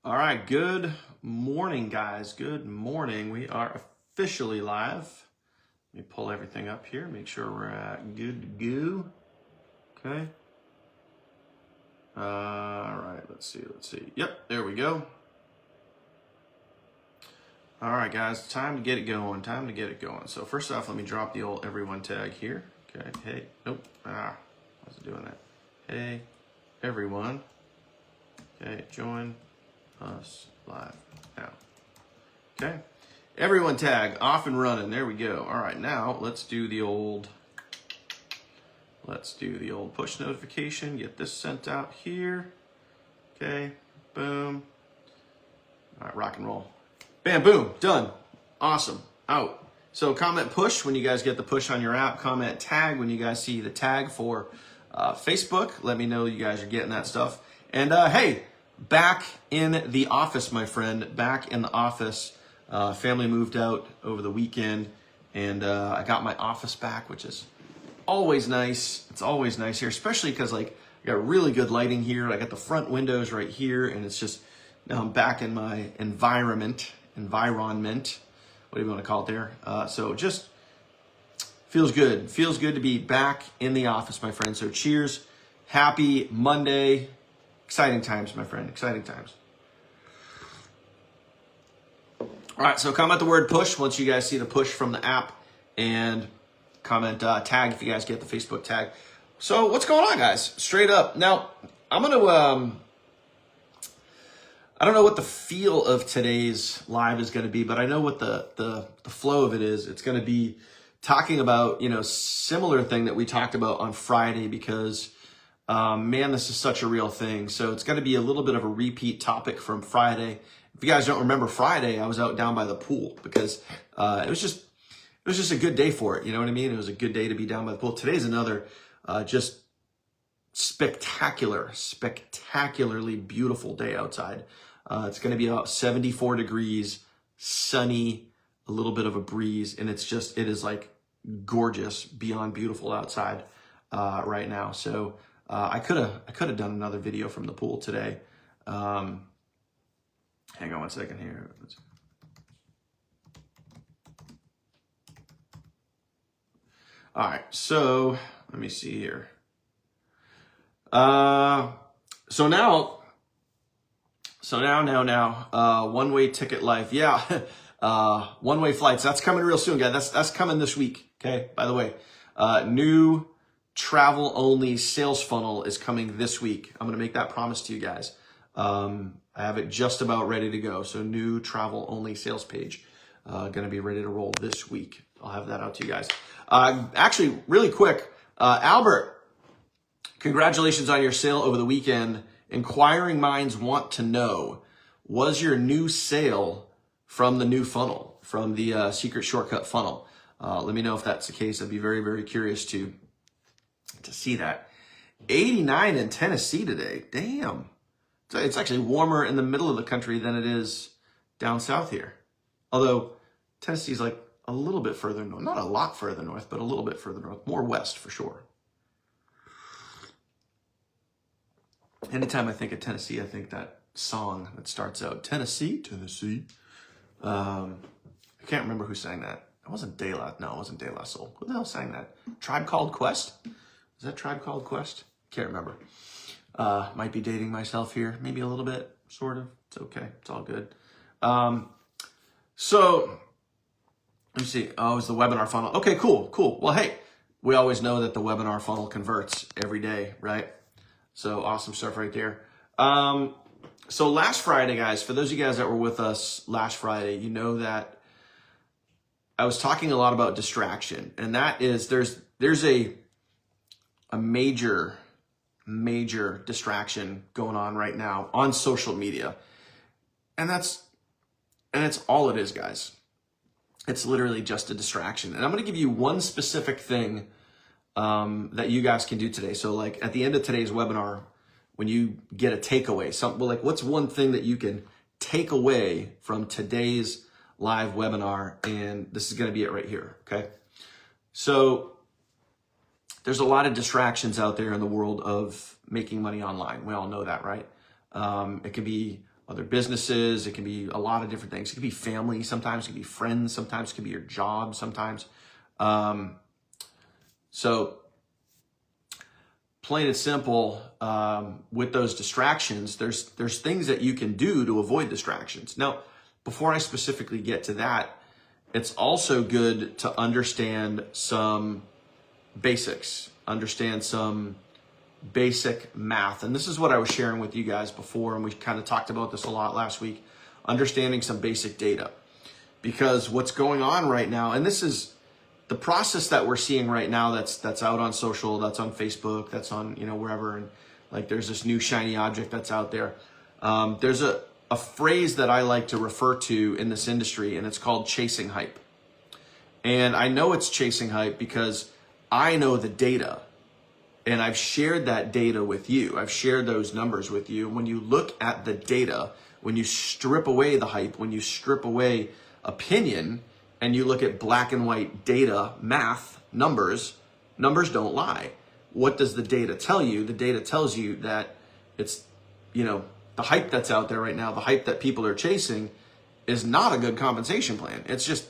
All right, good morning, guys. Good morning. We are officially live. Let me pull everything up here, make sure we're good to go. Okay. All right, let's see. Yep, there we go. All right, guys, time to get it going. So first off, let me drop the old everyone tag here. Okay, hey, nope. What's it doing that? Hey, everyone. Okay, join us live now. Okay, everyone tag off and running. There we go. All right, now let's do the old push notification. Get this sent out here. Okay, boom. All right, rock and roll. Bam, boom, done. Awesome, out. So comment push when you guys get the push on your app. Comment tag when you guys see the tag for Facebook. Let me know you guys are getting that stuff. And hey, back in the office, my friend. Back in the office. Family moved out over the weekend, and I got my office back, which is always nice. It's always nice here, especially because like I got really good lighting here. I got the front windows right here, and it's just now I'm back in my environment. What do you want to call it there? So just feels good. Feels good to be back in the office, my friend. So cheers. Happy Monday. Exciting times, my friend. Exciting times. All right, so comment the word push once you guys see the push from the app, and comment tag if you guys get the Facebook tag. So what's going on, guys? Straight up. Now, I'm going to, I don't know what the feel of today's live is going to be, but I know what the flow of it is. It's going to be talking about, similar thing that we talked about on Friday, because man, this is such a real thing. So it's going to be a little bit of a repeat topic from Friday. If you guys don't remember Friday, I was out down by the pool because it was just a good day for it. You know what I mean? It was a good day to be down by the pool. Today's another just spectacularly beautiful day outside. It's going to be about 74 degrees, sunny, a little bit of a breeze, and it is like gorgeous, beyond beautiful outside right now. So I could have done another video from the pool today. Hang on one second here. All right, so let me see here. So now, one-way ticket life. Yeah, one-way flights. That's coming real soon, guys. That's coming this week. Okay. By the way, new travel-only sales funnel is coming this week. I'm gonna make that promise to you guys. I have it just about ready to go. So new travel-only sales page, gonna be ready to roll this week. I'll have that out to you guys. Actually, really quick, Albert, congratulations on your sale over the weekend. Inquiring minds want to know, was your new sale from the new funnel, from the secret shortcut funnel? Let me know if that's the case. I'd be very, very curious to see that. 89 in Tennessee today. Damn. It's actually warmer in the middle of the country than it is down south here. Although Tennessee's like a little bit further north, not a lot further north, but a little bit further north, more west for sure. Anytime I think of Tennessee, I think that song that starts out, Tennessee, Tennessee. I can't remember who sang that. It wasn't De La, no, it wasn't De La Soul. Who the hell sang that? Tribe Called Quest? Is that Tribe Called Quest? Can't remember. Might be dating myself here, maybe a little bit, sort of. It's okay, it's all good. So, let me see. Oh, it's the webinar funnel. Okay, cool. Well, hey, we always know that the webinar funnel converts every day, right? So awesome stuff right there. So last Friday, guys, for those of you guys that were with us last Friday, you know that I was talking a lot about distraction, and that is there's a major distraction going on right now on social media, and it's all it is, guys. It's literally just a distraction. And I'm going to give you one specific thing that you guys can do today. So like at the end of today's webinar, when you get a takeaway, what's one thing that you can take away from today's live webinar? And this is going to be it right here. Okay. So there's a lot of distractions out there in the world of making money online. We all know that, right? It can be other businesses. It can be a lot of different things. It can be family. Sometimes it can be friends. Sometimes it can be your job. Sometimes. So plain and simple, with those distractions, there's things that you can do to avoid distractions. Now, before I specifically get to that, it's also good to understand some basics, understand some basic math. And this is what I was sharing with you guys before, and we kind of talked about this a lot last week, understanding some basic data. Because what's going on right now, and this is the process that we're seeing right now that's out on social, that's on Facebook, that's on, wherever, and like there's this new shiny object that's out there. There's a phrase that I like to refer to in this industry, and it's called chasing hype. And I know it's chasing hype because I know the data, and I've shared that data with you. I've shared those numbers with you. When you look at the data, when you strip away the hype, when you strip away opinion, and you look at black and white data, math, numbers don't lie. What does the data tell you? The data tells you that it's, the hype that's out there right now, the hype that people are chasing is not a good compensation plan. It's just,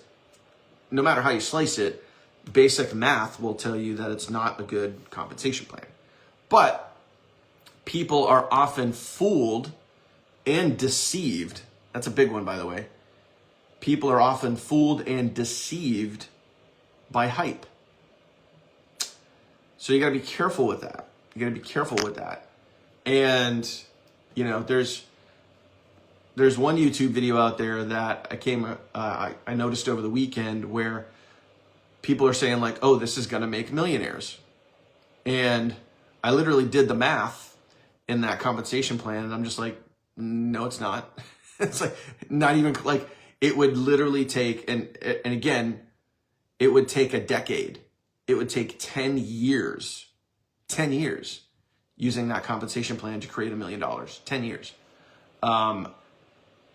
no matter how you slice it, basic math will tell you that it's not a good compensation plan. But people are often fooled and deceived. That's a big one, by the way. People are often fooled and deceived by hype. So you got to be careful with that. And, there's one YouTube video out there that I noticed over the weekend where people are saying like, oh, this is going to make millionaires. And I literally did the math in that compensation plan. And I'm just like, no, it's not. It's like not even like it would literally take, and again, it would take a decade. It would take 10 years using that compensation plan to create $1 million, 10 years. And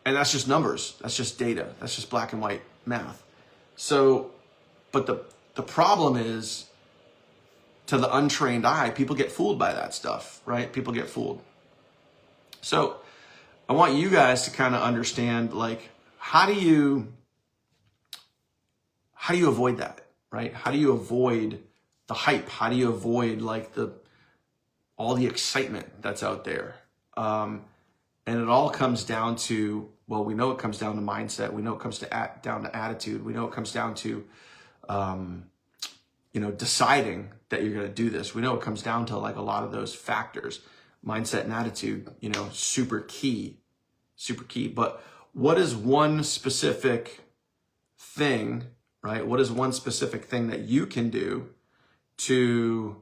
that's just numbers. That's just data. That's just black and white math. So, but the problem is, to the untrained eye, people get fooled by that stuff, right? People get fooled. So I want you guys to kind of understand, like, how do you avoid that, right? How do you avoid the hype? How do you avoid like all the excitement that's out there? And it all comes down to, well, we know it comes down to mindset. We know it comes down to attitude. We know it comes down to, deciding that you're going to do this. We know it comes down to like a lot of those factors, mindset and attitude, super key. But what is one specific thing, right? What is one specific thing that you can do to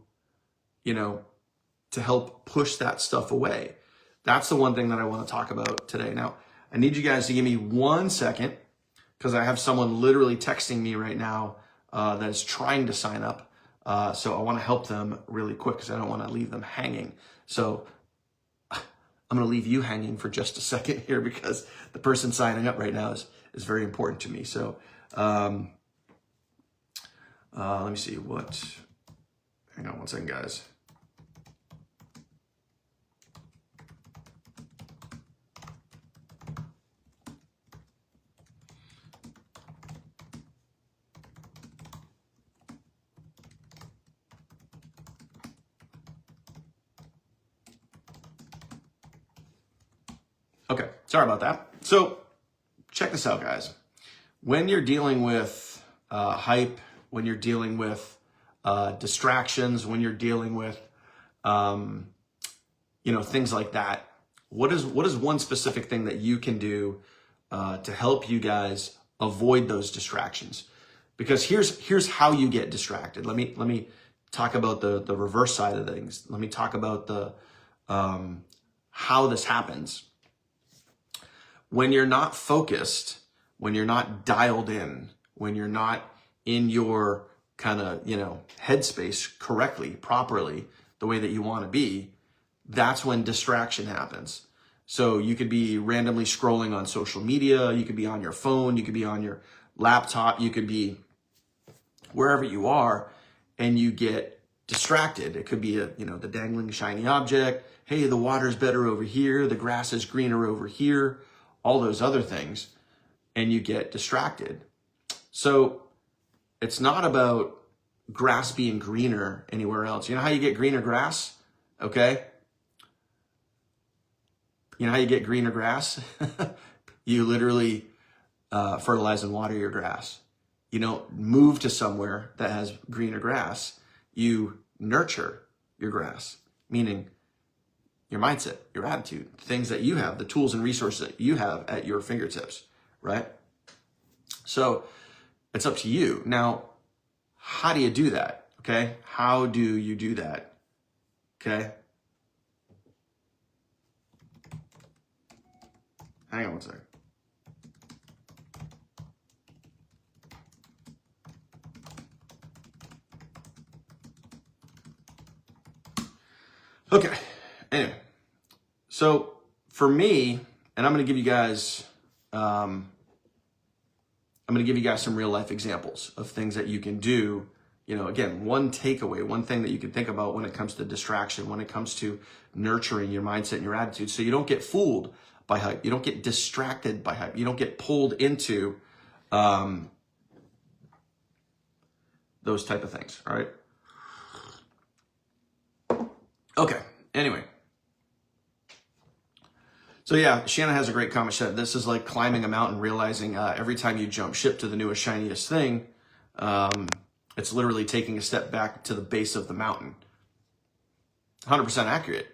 help push that stuff away? That's the one thing that I want to talk about today. Now, I need you guys to give me 1 second because I have someone literally texting me right now that is trying to sign up. So I want to help them really quick because I don't want to leave them hanging. So I'm going to leave you hanging for just a second here because the person signing up right now is very important to me. So let me see hang on 1 second, guys. Okay, sorry about that. So check this out, guys. When you're dealing with hype, when you're dealing with distractions, when you're dealing with things like that, what is one specific thing that you can do to help you guys avoid those distractions? Because here's how you get distracted. Let me talk about the reverse side of things. Let me talk about the how this happens. When you're not focused, when you're not dialed in, when you're not in your kind of, headspace correctly, properly, the way that you want to be, that's when distraction happens. So you could be randomly scrolling on social media, you could be on your phone, you could be on your laptop, you could be wherever you are, and you get distracted. It could be the dangling shiny object. hey, the water's better over here, the grass is greener over here, all those other things, and you get distracted. So it's not about grass being greener anywhere else. You know how you get greener grass? Okay. You know how you get greener grass? You literally fertilize and water your grass. You don't move to somewhere that has greener grass. You nurture your grass, meaning your mindset, your attitude, things that you have, the tools and resources that you have at your fingertips, right? So it's up to you. Now, how do you do that? Okay. How do you do that? Okay. Hang on one second. Okay. Anyway, so for me, and I'm going to give you guys, some real life examples of things that you can do. You know, again, one takeaway, one thing that you can think about when it comes to distraction, when it comes to nurturing your mindset and your attitude, so you don't get fooled by hype, you don't get distracted by hype, you don't get pulled into those type of things, all right? Okay, anyway. So yeah, Shannon has a great comment. She said, this is like climbing a mountain, realizing every time you jump ship to the newest, shiniest thing, it's literally taking a step back to the base of the mountain. 100% accurate.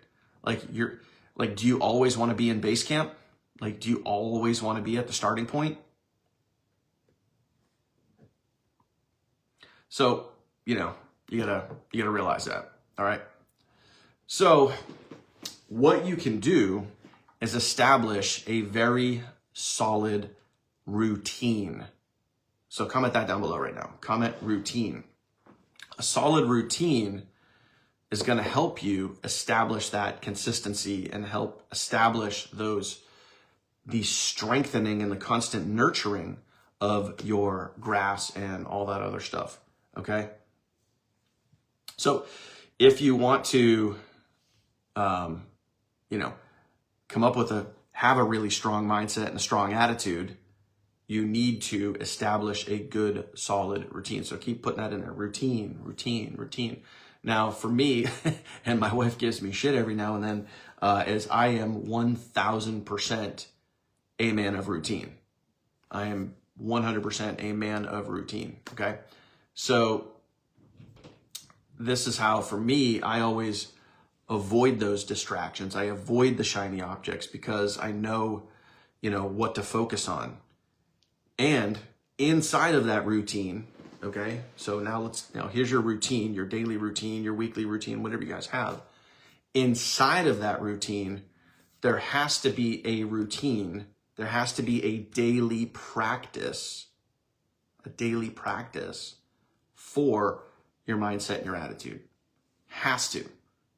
Do you always want to be in base camp? Like, do you always want to be at the starting point? So, you gotta realize that. All right. So what you can do is establish a very solid routine. So comment that down below right now. Comment routine. A solid routine is going to help you establish that consistency and help establish the strengthening and the constant nurturing of your grass and all that other stuff. Okay. So if you want to, have a really strong mindset and a strong attitude, you need to establish a good, solid routine. So keep putting that in there. Routine. Now, for me, and my wife gives me shit every now and then, is I am 1000% a man of routine. I am 100% a man of routine. Okay. So this is how, for me, I always avoid those distractions. I avoid the shiny objects because I know, what to focus on. And inside of that routine, okay, so now here's your routine, your daily routine, your weekly routine, whatever you guys have. Inside of that routine, there has to be a routine. There has to be a daily practice for your mindset and your attitude.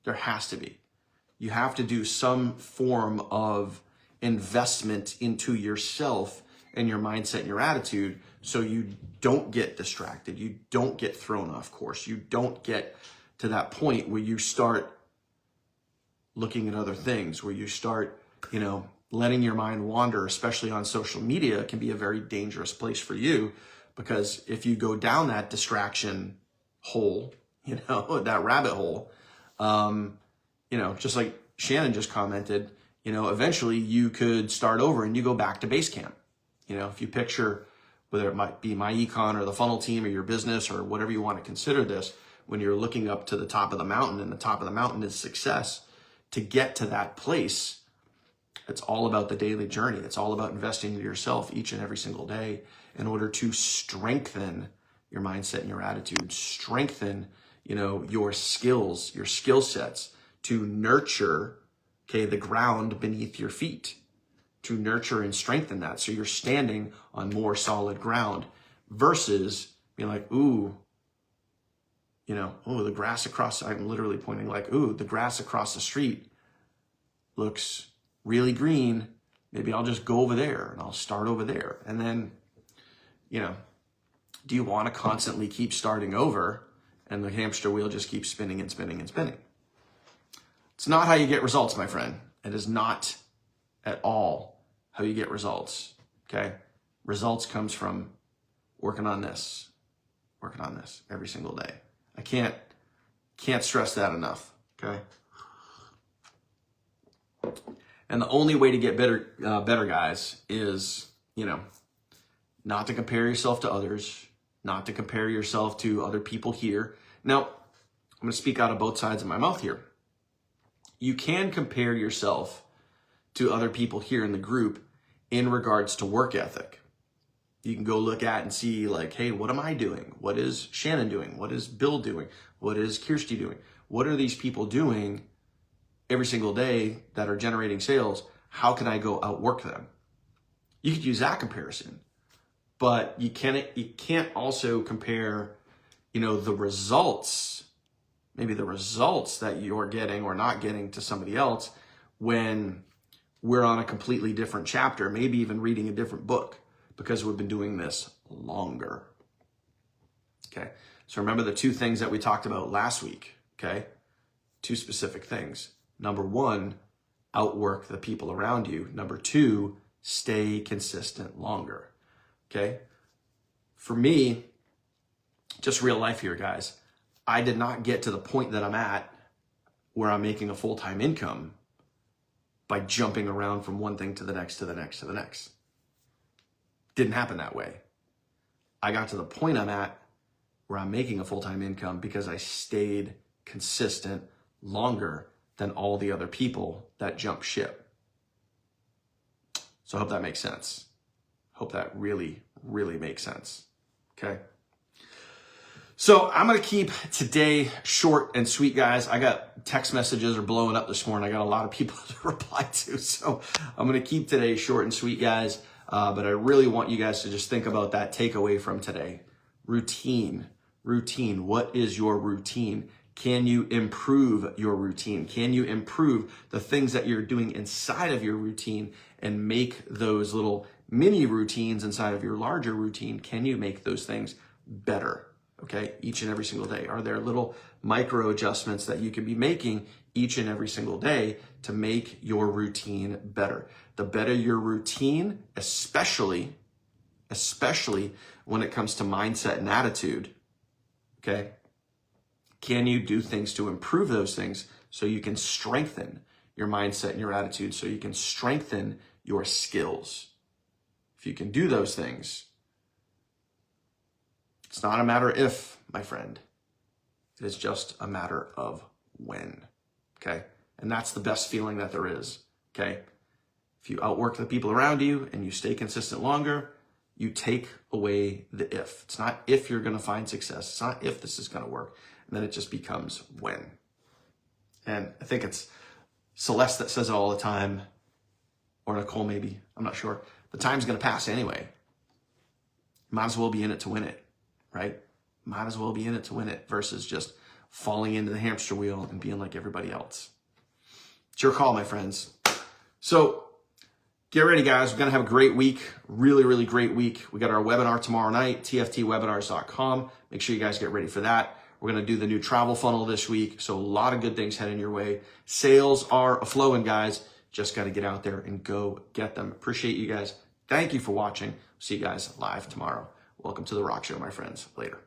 There has to be. You have to do some form of investment into yourself and your mindset and your attitude so you don't get distracted. You don't get thrown off course. You don't get to that point where you start looking at other things, where you start, letting your mind wander, especially on social media. Can be a very dangerous place for you, because if you go down that distraction hole, that rabbit hole, just like Shannon just commented, eventually you could start over and you go back to base camp. If you picture, whether it might be my econ or the funnel team or your business or whatever you want to consider this, when you're looking up to the top of the mountain, and the top of the mountain is success, to get to that place, it's all about the daily journey. It's all about investing in yourself each and every single day in order to strengthen your mindset and your attitude, strengthen, your skills, your skill sets, to nurture, the ground beneath your feet, to nurture and strengthen that. So you're standing on more solid ground versus being like, the grass across, I'm literally pointing like, the grass across the street looks really green. Maybe I'll just go over there and I'll start over there. And then, do you want to constantly keep starting over and the hamster wheel just keeps spinning and spinning and spinning? It's not how you get results, my friend. It is not at all how you get results, okay? Results comes from working on this every single day. I can't stress that enough, okay? And the only way to get better, guys, is, not to compare yourself to others, not to compare yourself to other people here. Now, I'm going to speak out of both sides of my mouth here. You can compare yourself to other people here in the group in regards to work ethic. You can go look at and see like, hey, what am I doing? What is Shannon doing? What is Bill doing? What is Kirsty doing? What are these people doing every single day that are generating sales? How can I go outwork them? You could use that comparison, but you can't also compare, the results, maybe the results that you're getting or not getting to somebody else when we're on a completely different chapter, maybe even reading a different book because we've been doing this longer. Okay. So remember the two things that we talked about last week. Okay. Two specific things. Number one, outwork the people around you. Number two, stay consistent longer. Okay. For me, just real life here, guys, I did not get to the point that I'm at where I'm making a full-time income by jumping around from one thing to the next, to the next, to the next. Didn't happen that way. I got to the point I'm at where I'm making a full-time income because I stayed consistent longer than all the other people that jump ship. So I hope that makes sense. Hope that really, really makes sense. Okay. So I'm going to keep today short and sweet, guys. I got text messages are blowing up this morning. I got a lot of people to reply to. So I'm going to keep today short and sweet, guys. But I really want you guys to just think about that takeaway from today. Routine. What is your routine? Can you improve your routine? Can you improve the things that you're doing inside of your routine and make those little mini routines inside of your larger routine? Can you make those things better? Okay, each and every single day. Are there little micro adjustments that you can be making each and every single day to make your routine better? The better your routine, especially when it comes to mindset and attitude, okay? Can you do things to improve those things so you can strengthen your mindset and your attitude, so you can strengthen your skills? If you can do those things, it's not a matter if, my friend. It is just a matter of when, okay? And that's the best feeling that there is, okay? If you outwork the people around you and you stay consistent longer, you take away the if. It's not if you're going to find success. It's not if this is going to work. And then it just becomes when. And I think it's Celeste that says it all the time, or Nicole maybe, I'm not sure. The time's going to pass anyway. Might as well be in it to win it. Right? Might as well be in it to win it versus just falling into the hamster wheel and being like everybody else. It's your call, my friends. So get ready, guys. We're going to have a great week. Really, really great week. We got our webinar tomorrow night, tftwebinars.com. Make sure you guys get ready for that. We're going to do the new travel funnel this week. So a lot of good things heading your way. Sales are a-flowing, guys. Just got to get out there and go get them. Appreciate you guys. Thank you for watching. See you guys live tomorrow. Welcome to The Rock Show, my friends. Later.